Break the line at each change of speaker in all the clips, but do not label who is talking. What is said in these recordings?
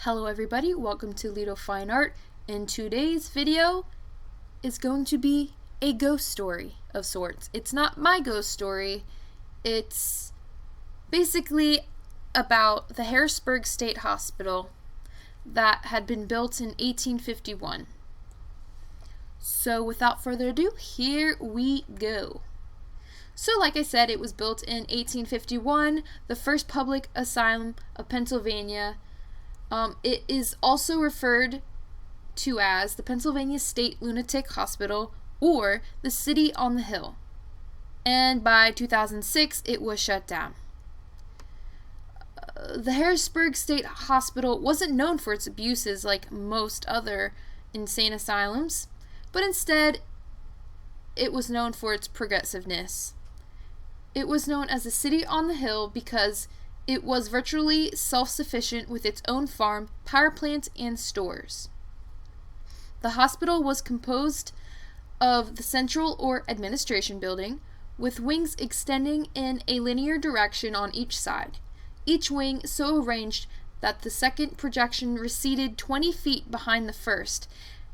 Hello everybody, welcome to Lido Fine Art, and today's video is going to be a ghost story of sorts. It's not my ghost story, it's basically about the Harrisburg State Hospital that had been built in 1851. So without further ado, here we go. So like I said, it was built in 1851, the first public asylum of Pennsylvania. It is also referred to as the Pennsylvania State Lunatic Hospital or the City on the Hill. And by 2006, it was shut down. The Harrisburg State Hospital wasn't known for its abuses like most other insane asylums, but instead, it was known for its progressiveness. It was known as the City on the Hill because it was virtually self-sufficient with its own farm, power plant, and stores. The hospital was composed of the central or administration building, with wings extending in a linear direction on each side, each wing so arranged that the second projection receded 20 feet behind the first,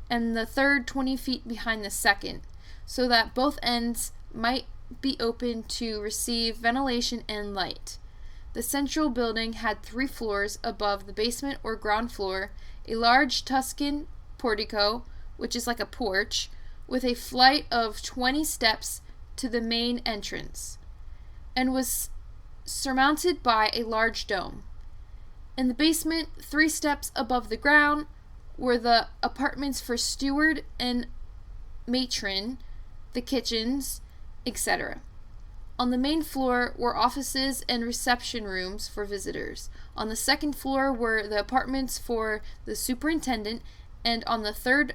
and the third 20 feet behind the second, so that both ends might be open to receive ventilation and light. The central building had 3 floors above the basement or ground floor, a large Tuscan portico, which is like a porch, with a flight of 20 steps to the main entrance, and was surmounted by a large dome. In the basement, 3 steps above the ground, were the apartments for steward and matron, the kitchens, etc. On the main floor were offices and reception rooms for visitors. On the second floor were the apartments for the superintendent, and on the third,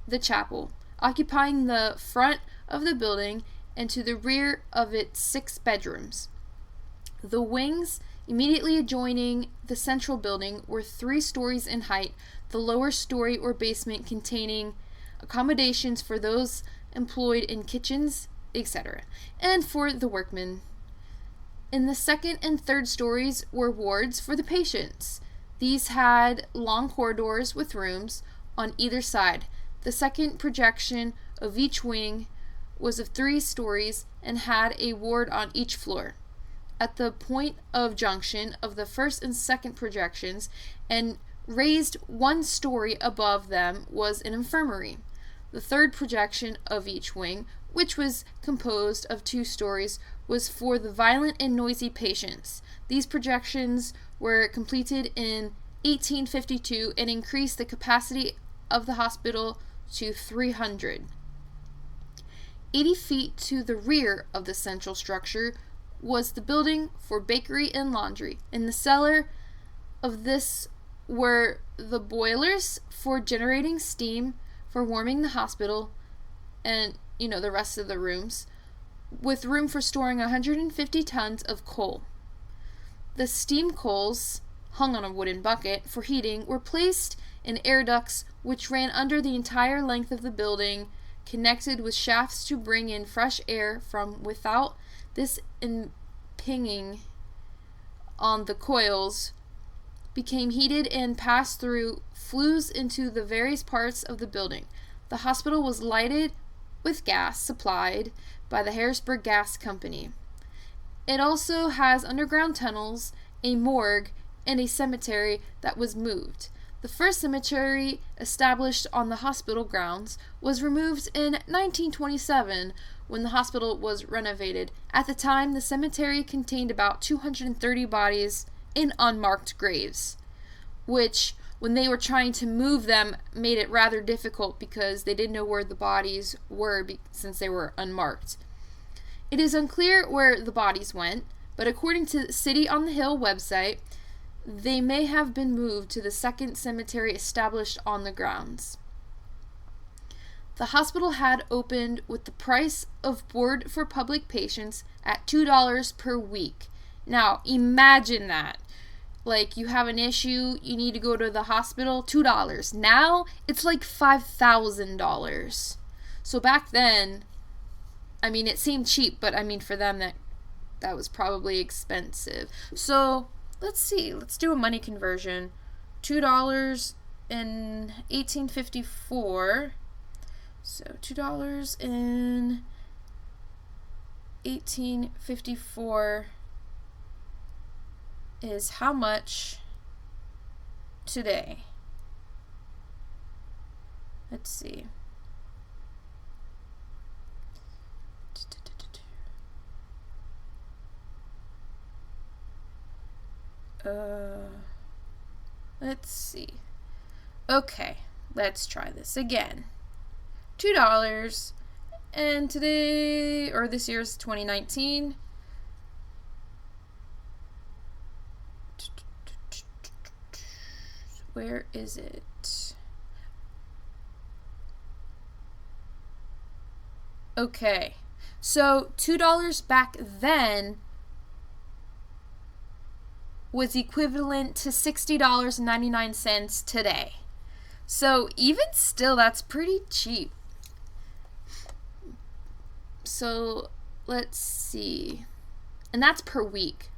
the chapel, occupying the front of the building and to the rear of its 6 bedrooms. The wings immediately adjoining the central building were 3 stories in height, the lower story or basement containing accommodations for those employed in kitchens, etc., and for the workmen. In the second and third stories were wards for the patients. These had long corridors with rooms on either side. The second projection of each wing was of 3 stories and had a ward on each floor. At the point of junction of the first and second projections, and raised 1 story above them, was an infirmary. The third projection of each wing, which was composed of 2 stories, was for the violent and noisy patients. These projections were completed in 1852 and increased the capacity of the hospital to 300. 80 feet to the rear of the central structure was the building for bakery and laundry. In the cellar of this were the boilers for generating steam for warming the hospital and the rest of the rooms, with room for storing 150 tons of coal. The steam coals, hung on a wooden bucket for heating, were placed in air ducts which ran under the entire length of the building, connected with shafts to bring in fresh air from without. This impinging on the coils became heated and passed through flues into the various parts of the building. The hospital was lighted with gas supplied by the Harrisburg Gas Company. It also has underground tunnels, a morgue, and a cemetery that was moved. The first cemetery established on the hospital grounds was removed in 1927 when the hospital was renovated. At the time, the cemetery contained about 230 bodies in unmarked graves, which, when they were trying to move them, made it rather difficult because they didn't know where the bodies were since they were unmarked. It is unclear where the bodies went, but according to the City on the Hill website, they may have been moved to the second cemetery established on the grounds. The hospital had opened with the price of board for public patients at $2 per week. Now, imagine that. Like, you have an issue, you need to go to the hospital, $2. Now, it's like $5,000. So back then, it seemed cheap, but for them, that was probably expensive. So, let's see. Let's do a money conversion. $2 in 1854. So $2 in 1854 is how much today? Let's see. Let's see. Okay, let's try this again. $2, and today, or this year's 2019. Where is it? Okay, so $2 back then was equivalent to $60.99 today. So even still, that's pretty cheap. So let's see. And that's per week.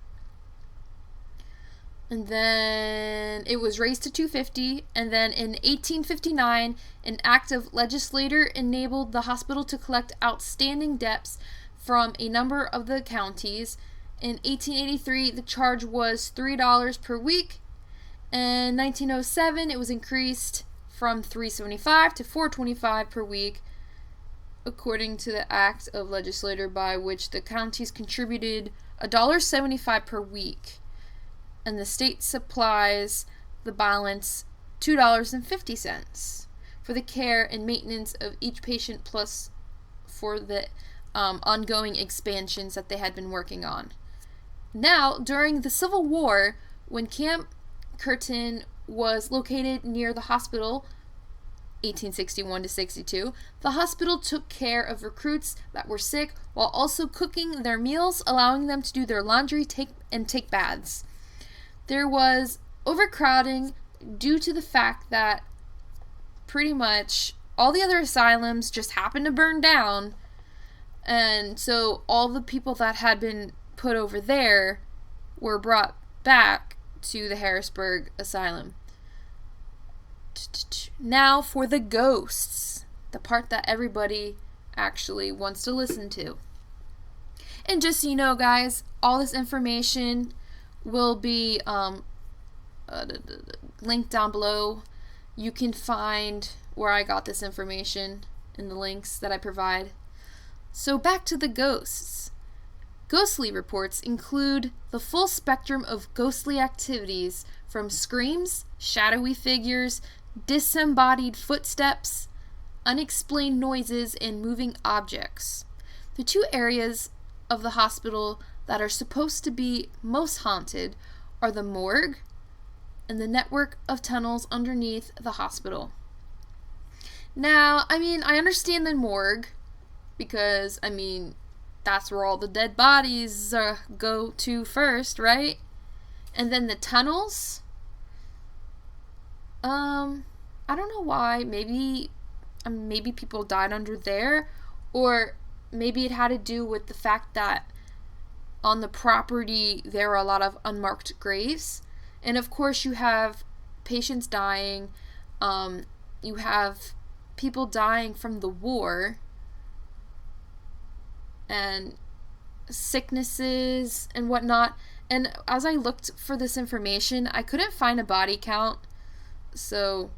And then it was raised to $2.50, and then in 1859, an act of legislature enabled the hospital to collect outstanding debts from a number of the counties. In 1883, the charge was $3 per week. In 1907, it was increased from $3.75 to $4.25 per week, according to the act of legislature by which the counties contributed $1.75 per week, and the state supplies the balance $2.50 for the care and maintenance of each patient, plus for the ongoing expansions that they had been working on. Now, during the Civil War, when Camp Curtin was located near the hospital, 1861 to 62, the hospital took care of recruits that were sick while also cooking their meals, allowing them to do their laundry and take baths. There was overcrowding due to the fact that pretty much all the other asylums just happened to burn down, and so all the people that had been put over there were brought back to the Harrisburg Asylum. Now for the ghosts, the part that everybody actually wants to listen to. And just so you know, guys, all this information will be linked down below. You can find where I got this information in the links that I provide. So back to the ghosts. Ghostly reports include the full spectrum of ghostly activities, from screams, shadowy figures, disembodied footsteps, unexplained noises, and moving objects. The two areas of the hospital that are supposed to be most haunted are the morgue and the network of tunnels underneath the hospital. Now, I understand the morgue because, that's where all the dead bodies go to first, right? And then the tunnels, I don't know why. Maybe people died under there, or maybe it had to do with the fact that on the property there are a lot of unmarked graves, and of course you have patients dying. You have people dying from the war and sicknesses and whatnot. And as I looked for this information, I couldn't find a body count, so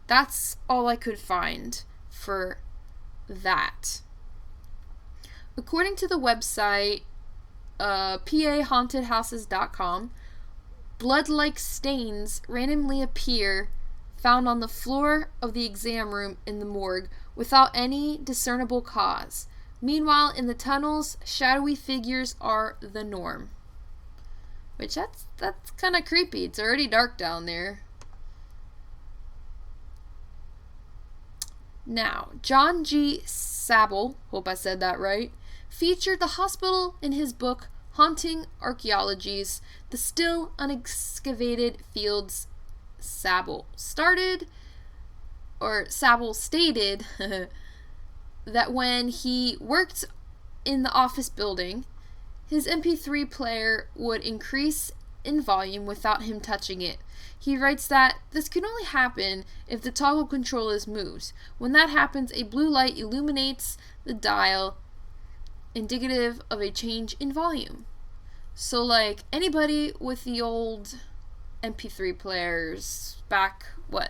that's all I could find for that. According to the website PAHauntedHouses.com, blood-like stains randomly appear found on the floor of the exam room in the morgue without any discernible cause. Meanwhile, in the tunnels, shadowy figures are the norm. Which, that's kind of creepy. It's already dark down there. Now, John G. Sabel, hope I said that right, featured the hospital in his book Haunting Archaeologies, The Still Unexcavated Fields. Sabel stated that when he worked in the office building, his MP3 player would increase in volume without him touching it. He writes that this can only happen if the toggle control is moved. When that happens, a blue light illuminates the dial, indicative of a change in volume. So, like, anybody with the old MP3 players back, when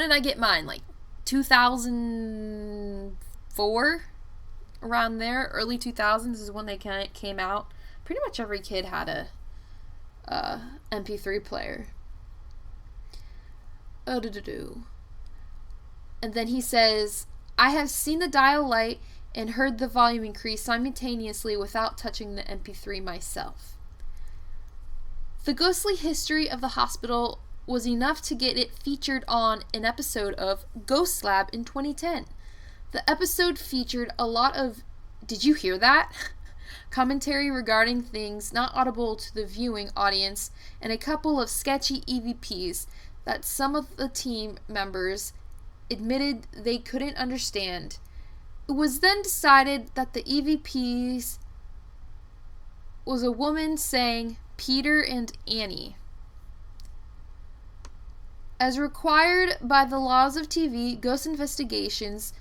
did I get mine? Like, 2004? Around there, early 2000s is when they came out. Pretty much every kid had a MP3 player. And then he says, I have seen the dial light and heard the volume increase simultaneously without touching the MP3 myself. The ghostly history of the hospital was enough to get it featured on an episode of Ghost Lab in 2010. The episode featured a lot of, did you hear that? Commentary regarding things not audible to the viewing audience and a couple of sketchy EVPs that some of the team members admitted they couldn't understand. It was then decided that the EVPs was a woman saying Peter and Annie. As required by the laws of TV ghost investigations,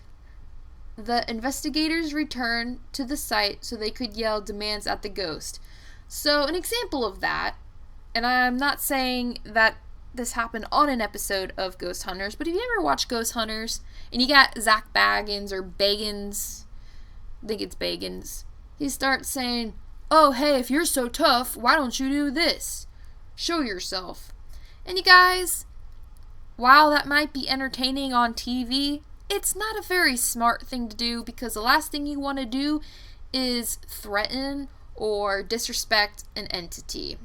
the investigators returned to the site so they could yell demands at the ghost. So an example of that, and I'm not saying that this happened on an episode of Ghost Hunters, but if you ever watch Ghost Hunters and you got Zach Baggins or Bagans, I think it's Bagans, he starts saying, oh hey, if you're so tough, why don't you do this? Show yourself. And you guys, while that might be entertaining on TV, it's not a very smart thing to do, because the last thing you want to do is threaten or disrespect an entity,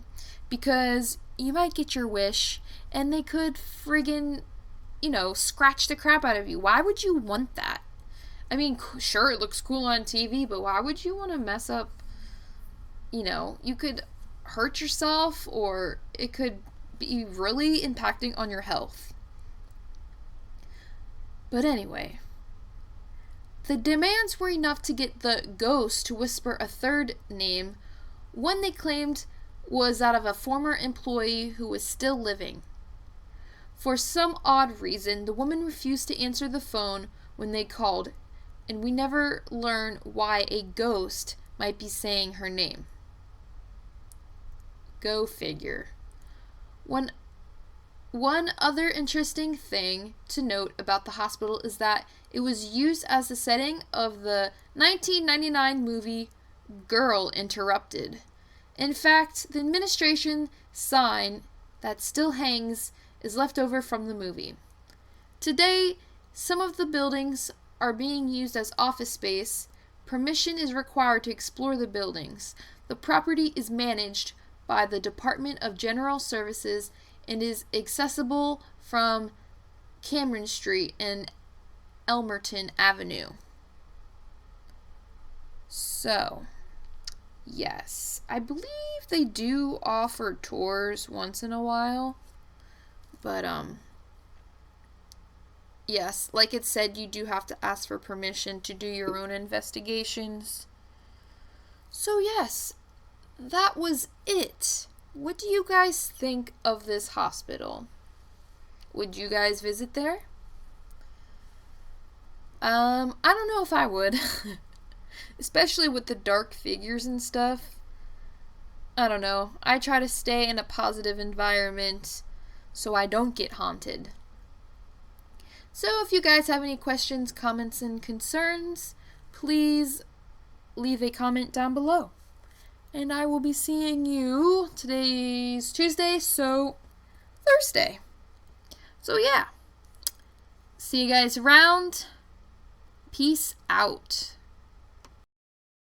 because you might get your wish and they could friggin', scratch the crap out of you. Why would you want that? I mean, sure, it looks cool on TV, but why would you want to mess up, you could hurt yourself, or it could be really impacting on your health. But anyway, the demands were enough to get the ghost to whisper a third name, one they claimed was that of a former employee who was still living. For some odd reason, the woman refused to answer the phone when they called, and we never learn why a ghost might be saying her name. Go figure. One other interesting thing to note about the hospital is that it was used as the setting of the 1999 movie Girl Interrupted. In fact, the administration sign that still hangs is left over from the movie. Today, some of the buildings are being used as office space. Permission is required to explore the buildings. The property is managed by the Department of General Services and is accessible from Cameron Street and Elmerton Avenue. So, yes, I believe they do offer tours once in a while, but yes, like it said, you do have to ask for permission to do your own investigations. So yes, that was it. What do you guys think of this hospital? Would you guys visit there? I don't know if I would. Especially with the dark figures and stuff. I don't know. I try to stay in a positive environment so I don't get haunted. So if you guys have any questions, comments, and concerns, please leave a comment down below. And I will be seeing you, today's Tuesday, so Thursday. So yeah. See you guys around. Peace out.